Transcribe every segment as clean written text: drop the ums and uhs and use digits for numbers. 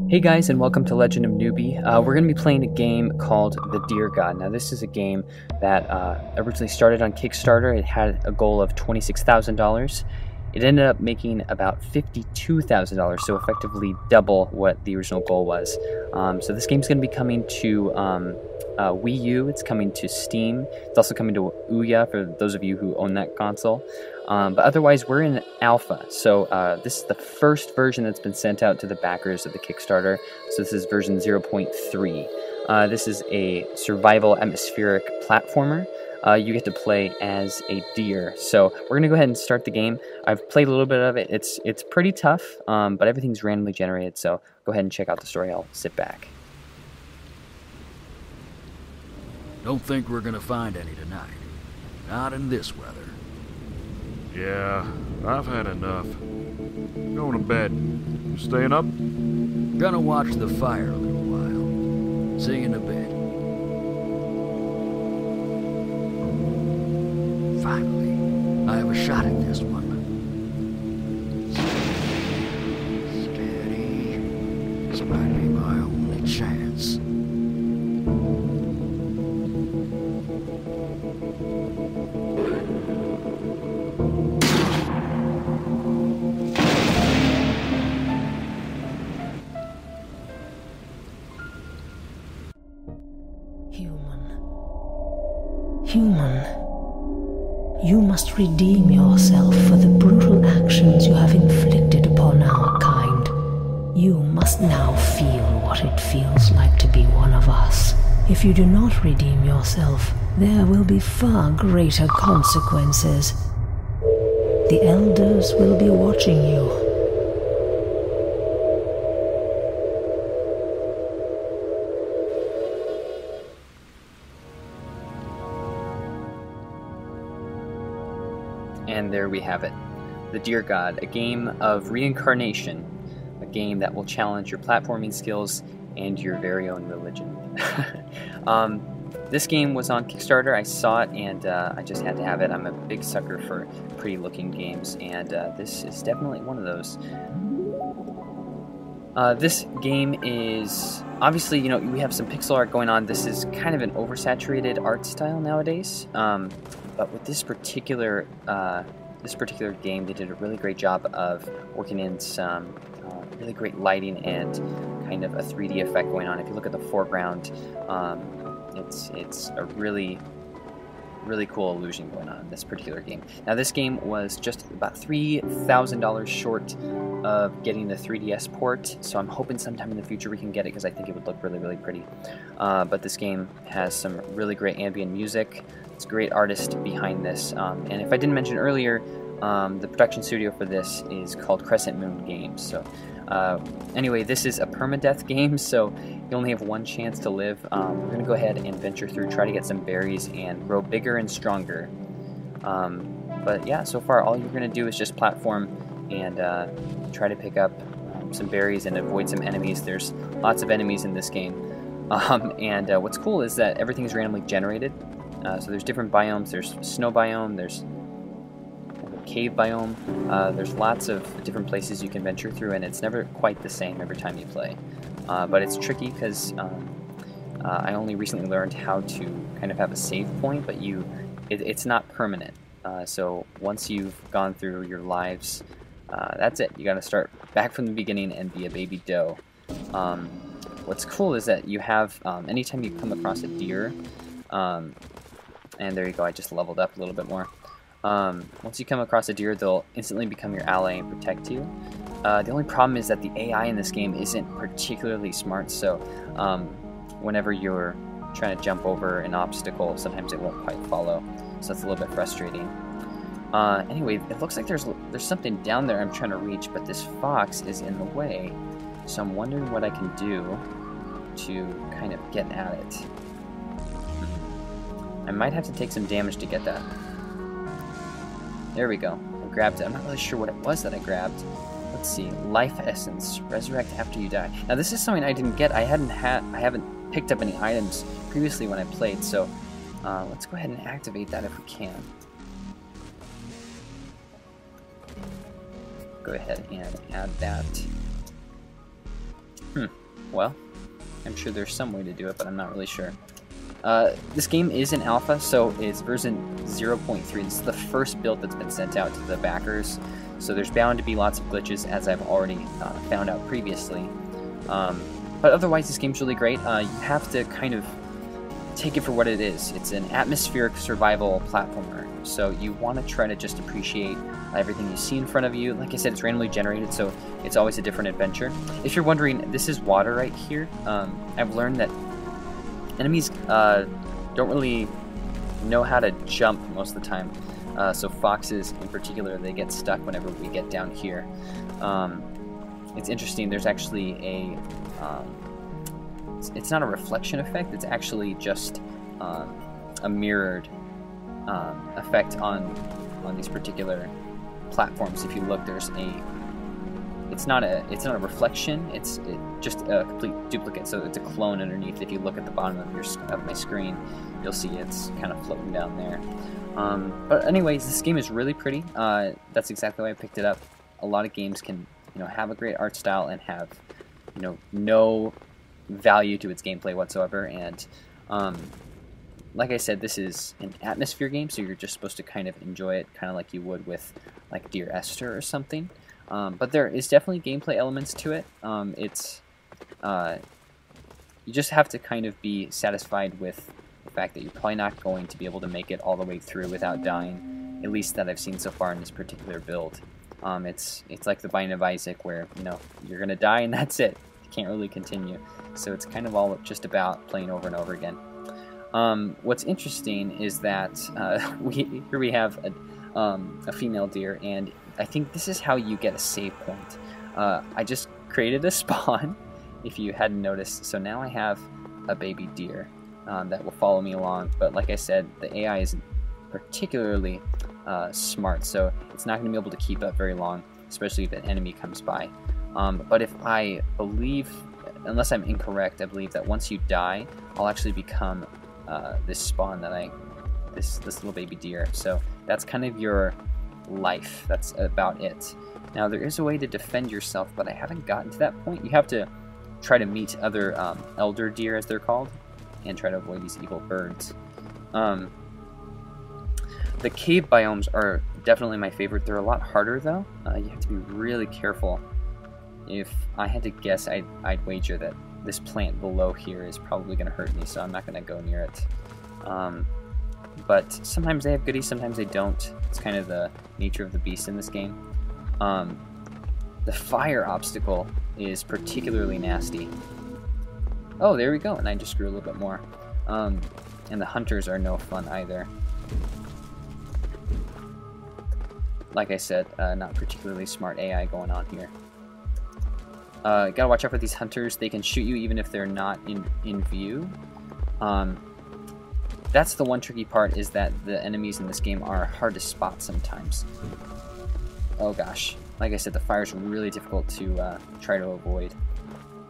Hey guys, and welcome to Legend of Newbie. We're going to be playing a game called The Deer God. Now this is a game that originally started on Kickstarter. It had a goal of $26,000. It ended up making about $52,000, so effectively double what the original goal was. So this game's going to be coming to Wii U, it's coming to Steam, it's also coming to Ouya for those of you who own that console. But otherwise, we're in alpha, so this is the first version that's been sent out to the backers of the Kickstarter, so this is version 0.3. This is a survival atmospheric platformer. You get to play as a deer, so we're going to go ahead and start the game. I've played a little bit of it. It's pretty tough, but everything's randomly generated, so go ahead and check out the story. I'll sit back. Don't think we're gonna find any tonight. Not in this weather. Yeah, I've had enough. Going to bed. You staying up? Gonna watch the fire a little while. See you in a bit. Finally, I have a shot at this one. Steady. This might be my only chance. Human, you must redeem yourself for the brutal actions you have inflicted upon our kind. You must now feel what it feels like to be one of us. If you do not redeem yourself, there will be far greater consequences. The elders will be watching you. And there we have it. The Deer God, a game of reincarnation, a game that will challenge your platforming skills and your very own religion. This game was on Kickstarter. I saw it and I just had to have it. I'm a big sucker for pretty looking games, and this is definitely one of those. This game is, obviously, you know, we have some pixel art going on. This is kind of an oversaturated art style nowadays. But with this particular game, they did a really great job of working in some really great lighting and kind of a 3D effect going on. If you look at the foreground, it's a really cool illusion going on in this particular game. Now this game was just about $3,000 short of getting the 3DS port, so I'm hoping sometime in the future we can get it because I think it would look really pretty. But this game has some really great ambient music. It's a great artist behind this, and if I didn't mention earlier, the production studio for this is called Crescent Moon Games. So anyway, this is a permadeath game, so you only have one chance to live. We're going to go ahead and venture through, try to get some berries and grow bigger and stronger. But yeah, so far all you're going to do is just platform and try to pick up some berries and avoid some enemies. There's lots of enemies in this game. And what's cool is that everything is randomly generated. So there's different biomes. There's snow biome, there's a cave biome, there's lots of different places you can venture through, and it's never quite the same every time you play. But it's tricky because I only recently learned how to kind of have a save point, but it's not permanent. So once you've gone through your lives, that's it. You got to start back from the beginning and be a baby doe. What's cool is that you have, anytime you come across a deer, and there you go, I just leveled up a little bit more. Once you come across a deer, they'll instantly become your ally and protect you. The only problem is that the AI in this game isn't particularly smart, so whenever you're trying to jump over an obstacle, sometimes it won't quite follow, so that's a little bit frustrating. Anyway, it looks like there's something down there I'm trying to reach, but this fox is in the way, so I'm wondering what I can do to kind of get at it. I might have to take some damage to get that. There we go. I grabbed it. I'm not really sure what it was that I grabbed. Let's see. Life Essence. Resurrect after you die. Now this is something I didn't get. I haven't picked up any items previously when I played, so let's go ahead and activate that if we can. Go ahead and add that. Well, I'm sure there's some way to do it, but I'm not really sure. This game is in alpha, so it's version 0.3. This is the first build that's been sent out to the backers, so there's bound to be lots of glitches, as I've already found out previously. But otherwise, this game's really great. You have to kind of take it for what it is. It's an atmospheric survival platformer, so you want to try to just appreciate everything you see in front of you. Like I said, it's randomly generated, so it's always a different adventure. If you're wondering, this is water right here. I've learned that enemies don't really know how to jump most of the time. So foxes in particular, they get stuck whenever we get down here. It's interesting, there's actually a it's not a reflection effect, it's actually just a mirrored effect on these particular platforms. If you look, there's it's not a reflection, it's just a complete duplicate, so it's a clone underneath. If you look at the bottom of my screen, you'll see it's kind of floating down there. But anyways, this game is really pretty. That's exactly why I picked it up. A lot of games can, have a great art style and have, no value to its gameplay whatsoever. And like I said, this is an atmosphere game, so you're just supposed to kind of enjoy it, kind of like you would with like Dear Esther or something. But there is definitely gameplay elements to it. You just have to kind of be satisfied with the fact that you're probably not going to be able to make it all the way through without dying, at least that I've seen so far in this particular build. It's like the Binding of Isaac, where you're gonna die and that's it. You can't really continue. So it's kind of all just about playing over and over again. What's interesting is that here we have a female deer, and I think this is how you get a save point. I just created a spawn, if you hadn't noticed, so now I have a baby deer that will follow me along. But like I said, the AI isn't particularly smart, so it's not going to be able to keep up very long, especially if an enemy comes by. But if I believe, unless I'm incorrect, I believe that once you die, I'll actually become this spawn that this little baby deer. So that's kind of your life. That's about it. Now there is a way to defend yourself, but I haven't gotten to that point. You have to try to meet other elder deer, as they're called, and try to avoid these evil birds. The cave biomes are definitely my favorite. They're a lot harder though. You have to be really careful. If I had to guess, I'd wager that this plant below here is probably going to hurt me, so I'm not going to go near it. But sometimes they have goodies, sometimes they don't. It's kind of the nature of the beast in this game. The fire obstacle is particularly nasty. Oh, there we go, and I just grew a little bit more. And the hunters are no fun either. Like I said, not particularly smart AI going on here. Gotta watch out for these hunters. They can shoot you even if they're not in view. That's the one tricky part, is that the enemies in this game are hard to spot sometimes. Oh gosh. Like I said, the fire's really difficult to try to avoid.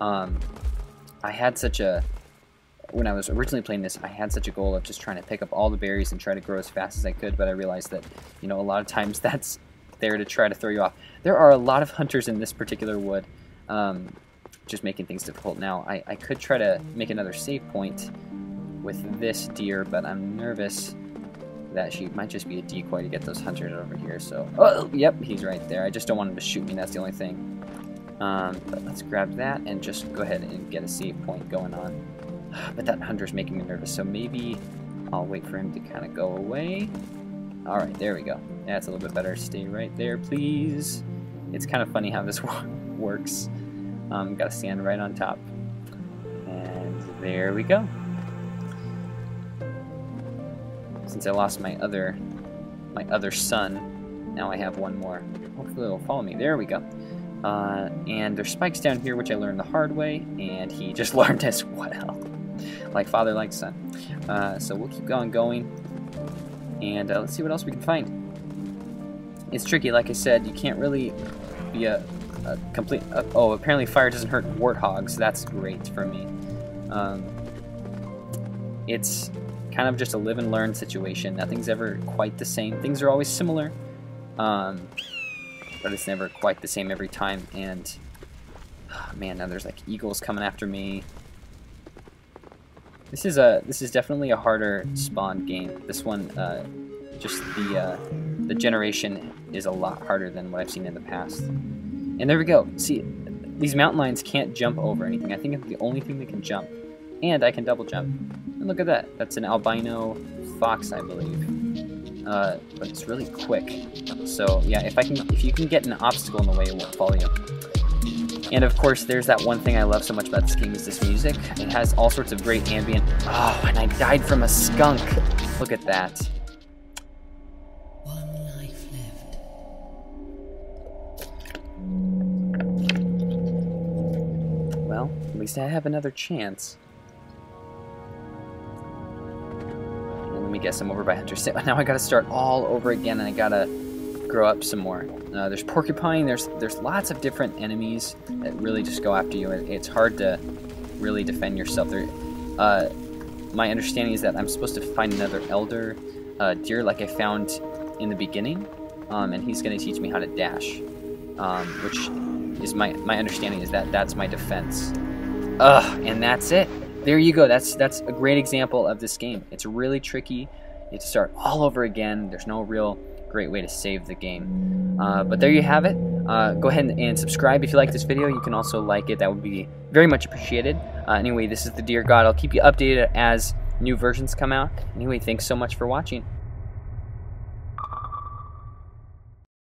I had such a... When I was originally playing this, I had such a goal of just trying to pick up all the berries and try to grow as fast as I could, but I realized that, a lot of times that's there to try to throw you off. There are a lot of hunters in this particular wood, just making things difficult. Now, I could try to make another save point with this deer, but I'm nervous that she might just be a decoy to get those hunters over here, so... Oh, yep, he's right there. I just don't want him to shoot me, that's the only thing. But let's grab that and just go ahead and get a save point going on. But that hunter's making me nervous, so maybe I'll wait for him to kind of go away. Alright, there we go. That's a little bit better. Stay right there, please. It's kind of funny how this works. Gotta stand right on top. And there we go. Since I lost my other son, now I have one more. Hopefully it'll follow me. There we go. And there's spikes down here, which I learned the hard way, and he just learned as well. Like father, like son. So we'll keep going, and let's see what else we can find. It's tricky, like I said. You can't really be a complete... oh, apparently fire doesn't hurt warthogs. That's great for me. It's kind of just a live and learn situation. Nothing's ever quite the same. Things are always similar, but it's never quite the same every time. And Oh, man, now there's like eagles coming after me. This is definitely a harder spawn game. This one, just the generation is a lot harder than what I've seen in the past. And there we go. See, these mountain lions can't jump over anything. I think it's the only thing that can jump. And I can double jump. And look at that. That's an albino fox, I believe. But it's really quick. So yeah, if you can get an obstacle in the way, it won't follow you. And of course, there's that one thing I love so much about this game is this music. It has all sorts of great ambient. Oh, and I died from a skunk. Look at that. One life left. Well, at least I have another chance. And let me guess, I'm over by Hunter. Now I gotta start all over again, and I gotta grow up some more. There's porcupine. There's lots of different enemies that really just go after you. It's hard to really defend yourself. My understanding is that I'm supposed to find another elder deer like I found in the beginning, and he's going to teach me how to dash, which is my understanding is that that's my defense. And that's it. There you go. That's a great example of this game. It's really tricky. You have to start all over again. There's no real great way to save the game. But there you have it. Go ahead and subscribe if you like this video. You can also like it. That would be very much appreciated. Anyway, this is the Deer God. I'll keep you updated as new versions come out. Anyway, thanks so much for watching.